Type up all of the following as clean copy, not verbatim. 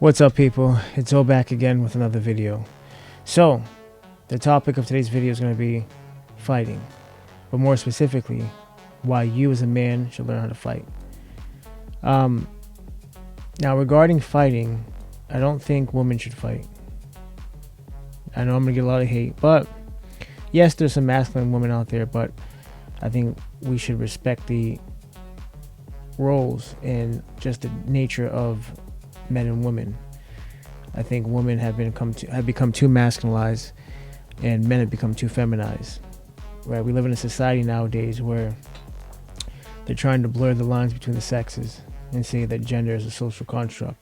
What's up, people? It's O back again with another video. So, the topic of today's video is going to be fighting, but more specifically, why you as a man should learn how to fight. Now, regarding fighting, I don't think women should fight. I know I'm going to get a lot of hate, but yes, there's some masculine women out there, but I think we should respect the roles and just the nature of men and women. I think women have become too masculinized, and men have become too feminized. Right? We live in a society nowadays where they're trying to blur the lines between the sexes and say that gender is a social construct.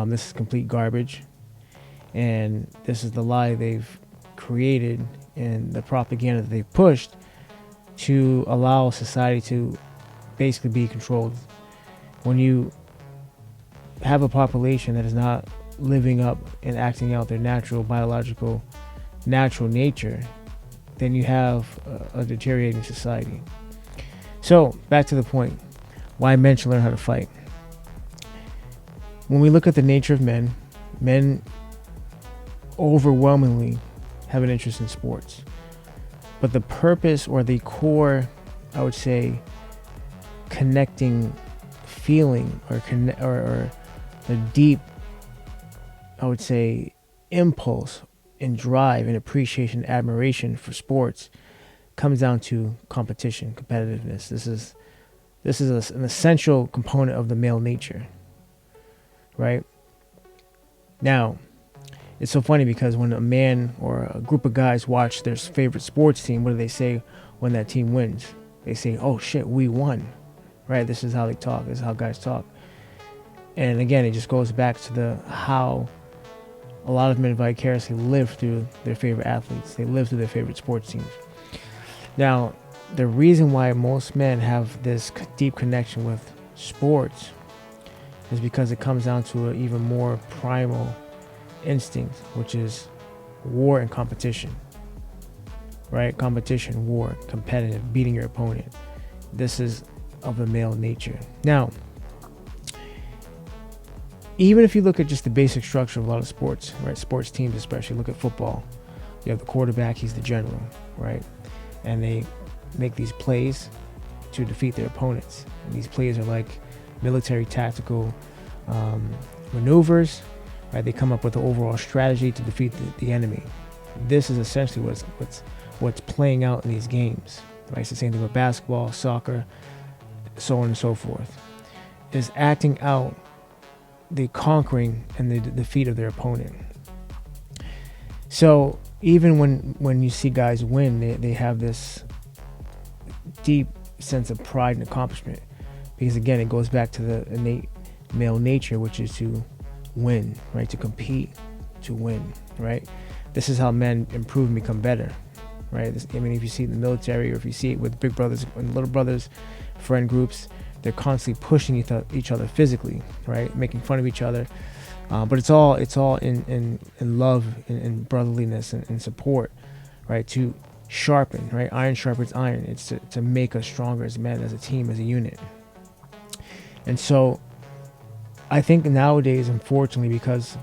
This is complete garbage, and this is the lie they've created and the propaganda that they've pushed to allow society to basically be controlled. When you have a population that is not living up and acting out their natural nature, then you have a deteriorating society. So back to the point, why men should learn how to fight. When we look at the nature of men overwhelmingly have an interest in sports, but the purpose or the core, I would say, connecting feeling or the deep, I would say, impulse and drive and appreciation, admiration for sports comes down to competition, competitiveness. This is an essential component of the male nature, right? Now, it's so funny because when a man or a group of guys watch their favorite sports team, what do they say when that team wins? They say, "Oh shit, we won." Right? This is how they talk. This is how guys talk. And again, it just goes back to how a lot of men vicariously live through their favorite athletes. They live through their favorite sports teams. Now, the reason why most men have this deep connection with sports is because it comes down to an even more primal instinct, which is war and competition. Right? Competition, war, competitive, beating your opponent. This is of the male nature. Now, even if you look at just the basic structure of a lot of sports, right? Sports teams, especially, look at football. You have the quarterback, he's the general, right? And they make these plays to defeat their opponents. And these plays are like military tactical maneuvers, right? They come up with an overall strategy to defeat the enemy. This is essentially what's playing out in these games, right? It's the same thing with basketball, soccer, so on and so forth, is acting out the conquering and the defeat of their opponent. So even when you see guys win, they have this deep sense of pride and accomplishment, because again, it goes back to the innate male nature, which is to win, right? To compete, to win, right? This is how men improve and become better, right? If you see it in the military, or if you see it with big brothers and little brothers, friend groups, they're constantly pushing each other physically, right? Making fun of each other, but it's all in love and brotherliness and support, right? To sharpen, right? Iron sharpens iron. It's to make us stronger as men, as a team, as a unit. And so I think nowadays, unfortunately, because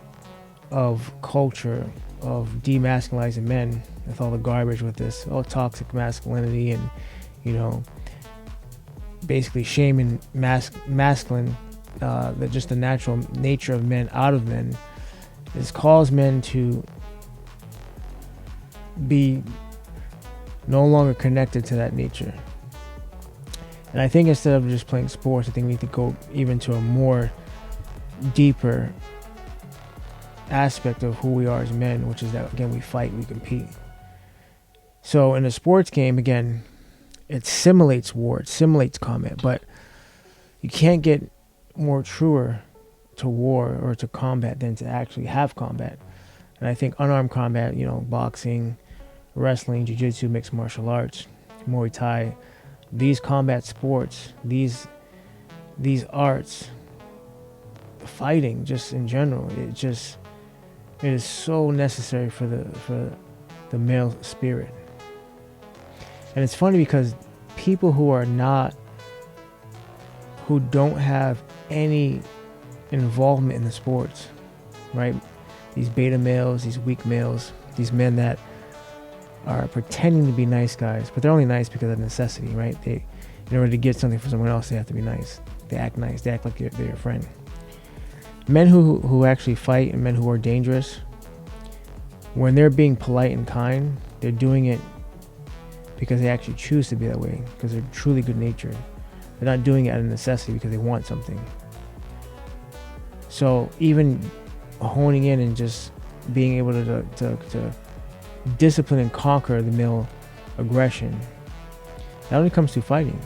of culture of demasculizing men, with all the garbage with this toxic masculinity and, basically shaming masculine, just the natural nature of men out of men, has caused men to be no longer connected to that nature. And I think instead of just playing sports, I think we need to go even to a more deeper aspect of who we are as men, which is that, again, we fight, we compete. So in a sports game, again, it simulates war, it simulates combat, but you can't get more truer to war or to combat than to actually have combat. And I think unarmed combat, boxing, wrestling, jiu-jitsu, mixed martial arts, Muay Thai, these combat sports, these arts, fighting just in general, it is so necessary for the male spirit. And it's funny because people who don't have any involvement in the sports, right? These beta males, these weak males, these men that are pretending to be nice guys, but they're only nice because of necessity, right? They, in order to get something from someone else, they have to be nice. They act nice. They act like they're your friend. Men who actually fight and men who are dangerous, when they're being polite and kind, they're doing it because they actually choose to be that way, because they're truly good natured. They're not doing it out of necessity because they want something. So even honing in and just being able to discipline and conquer the male aggression, that only comes through fighting.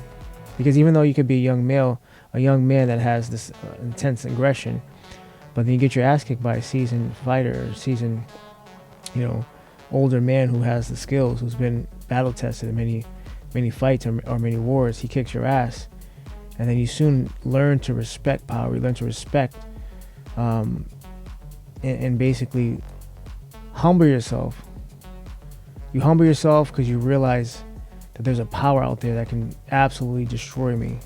Because even though you could be a young man that has this intense aggression, but then you get your ass kicked by a seasoned fighter, or seasoned, older man who has the skills, who's been battle tested in many fights or many wars, he kicks your ass. And then you soon learn to respect power. You learn to respect and basically humble yourself. You humble yourself because you realize that there's a power out there that can absolutely destroy me.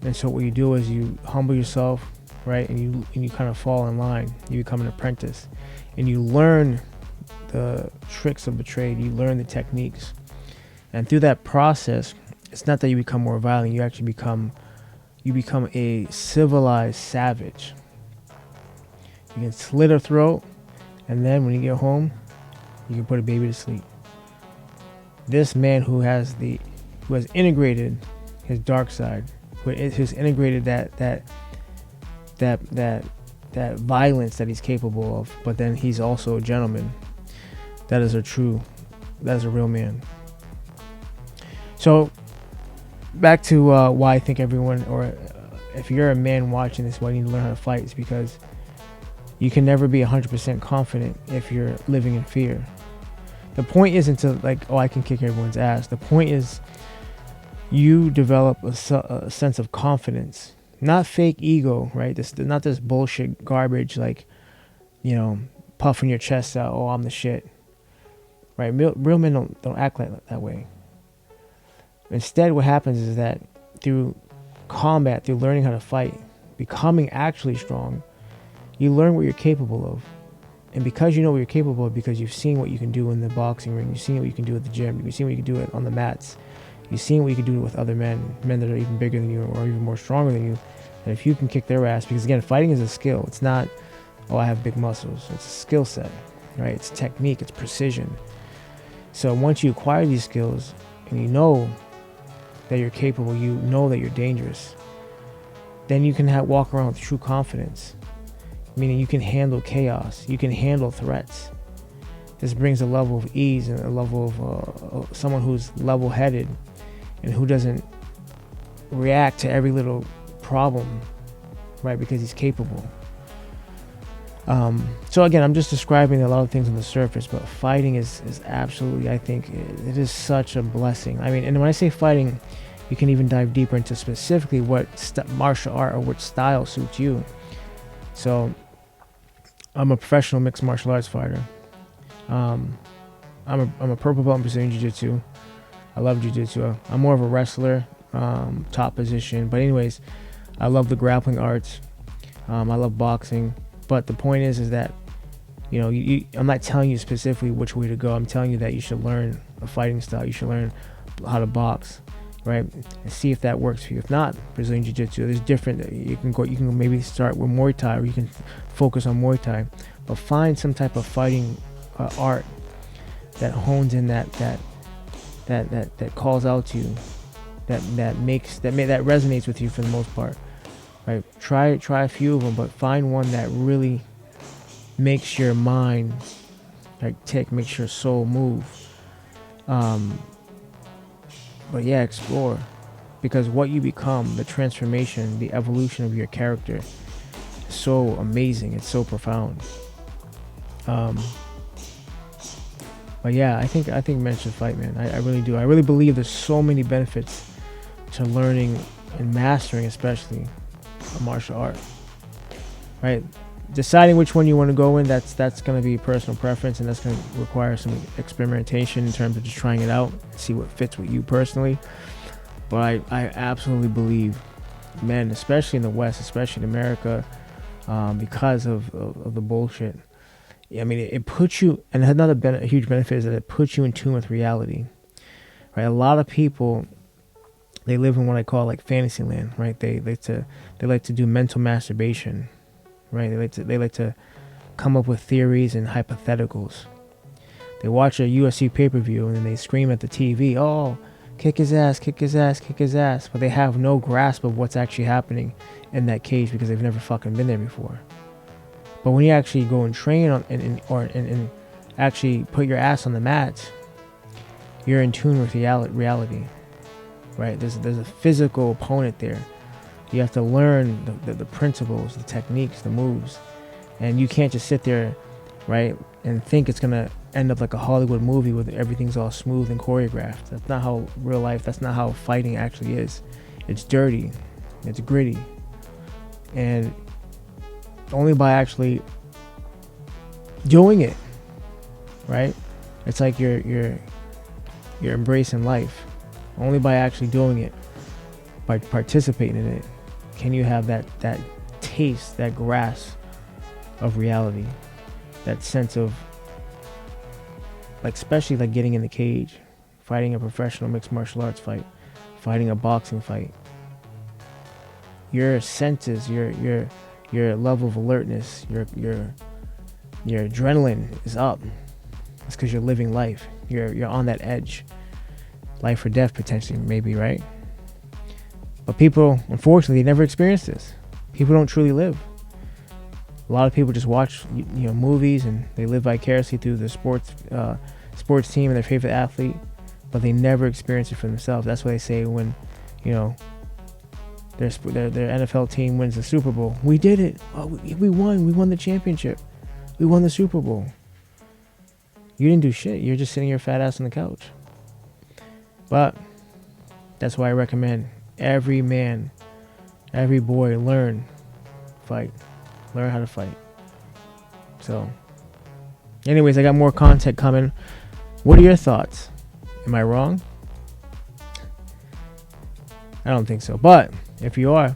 And so what you do is you humble yourself, right? And you kind of fall in line. You become an apprentice. And you learn the tricks of the trade. You learn the techniques. And through that process, it's not that you become more violent. You actually become a civilized savage. You can slit a throat, and then when you get home, you can put a baby to sleep. This man who has integrated his dark side, who's integrated that violence that he's capable of, but then he's also a gentleman. That is a real man. So back to why I think everyone, or if you're a man watching this, why you need to learn how to fight, is because you can never be 100% confident if you're living in fear. The point isn't to I can kick everyone's ass. The point is you develop a sense of confidence, not fake ego, right? Not this bullshit garbage puffing your chest out. Oh, I'm the shit, right? Real men don't act like that way. Instead, what happens is that through combat, through learning how to fight, becoming actually strong, you learn what you're capable of. And because you know what you're capable of, because you've seen what you can do in the boxing ring, you've seen what you can do at the gym, you've seen what you can do on the mats, you've seen what you can do with other men that are even bigger than you or even more stronger than you. And if you can kick their ass, because again, fighting is a skill. It's not, I have big muscles. It's a skill set, right? It's technique, it's precision. So once you acquire these skills and you know that you're capable, you know that you're dangerous, then you can walk around with true confidence. Meaning you can handle chaos, you can handle threats. This brings a level of ease and a level of someone who's level-headed and who doesn't react to every little problem, right? Because he's capable. So again, I'm just describing a lot of things on the surface, but fighting is absolutely, I think, it is such a blessing. I mean, and when I say fighting, you can even dive deeper into specifically what martial art or what style suits you. So I'm a professional mixed martial arts fighter. I'm a purple belt in Brazilian Jiu-Jitsu. I love Jiu-Jitsu. I'm more of a wrestler, top position. But anyways, I love the grappling arts. I love boxing. But the point is that, I'm not telling you specifically which way to go. I'm telling you that you should learn a fighting style. You should learn how to box, right? And see if that works for you. If not, Brazilian Jiu-Jitsu, there's different. You can maybe start with Muay Thai, or you can focus on Muay Thai. But find some type of fighting art that hones in that calls out to you, that resonates with you for the most part, right? Try a few of them, but find one that really makes your mind tick, makes your soul move. But yeah, explore, because what you become, the transformation, the evolution of your character is so amazing. It's so profound. But yeah, I think men should fight, man. I really do. I really believe there's so many benefits to learning and mastering, especially a martial art, right? Deciding which one you want to go in, that's going to be personal preference, and that's going to require some experimentation in terms of just trying it out, see what fits with you personally. But I absolutely believe men, especially in the West, especially in America, because of the bullshit. I mean, it puts you, and another a huge benefit is that it puts you in tune with reality, right? A lot of people, they live in what I call like fantasy land, right? They like to do mental masturbation, right? They like to come up with theories and hypotheticals. They watch a UFC pay-per-view and then they scream at the TV, "Oh, kick his ass, kick his ass, kick his ass," but they have no grasp of what's actually happening in that cage because they've never fucking been there before. But when you actually go and train on and actually put your ass on the mat, you're in tune with reality, right? There's a physical opponent there. You have to learn the principles, the techniques, the moves, and you can't just sit there, right, and think it's gonna end up like a Hollywood movie where everything's all smooth and choreographed. That's not how real life. That's not how fighting actually is. It's dirty, it's gritty, and only by actually doing it, right? It's like you're embracing life. Only by actually doing it, by participating in it, can you have that taste, that grasp of reality, that sense of, like, especially like getting in the cage, fighting a professional mixed martial arts fight, fighting a boxing fight. Your senses, your level of alertness, your adrenaline is up. It's because you're living life. You're on that edge, life or death potentially, maybe, right? But people, unfortunately, they never experience this. People don't truly live. A lot of people just watch, movies, and they live vicariously through the sports team and their favorite athlete, but they never experience it for themselves. That's why they say when, their NFL team wins the Super Bowl, "We did it. Oh, we won. We won the championship. We won the Super Bowl." You didn't do shit. You're just sitting your fat ass on the couch. But that's why I recommend every man, every boy, learn how to fight. So, anyways, I got more content coming. What are your thoughts? Am I wrong? I don't think so. But if you are,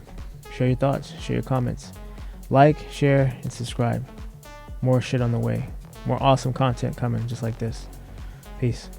share your thoughts, share your comments. Like, share, and subscribe. More shit on the way. More awesome content coming just like this. Peace.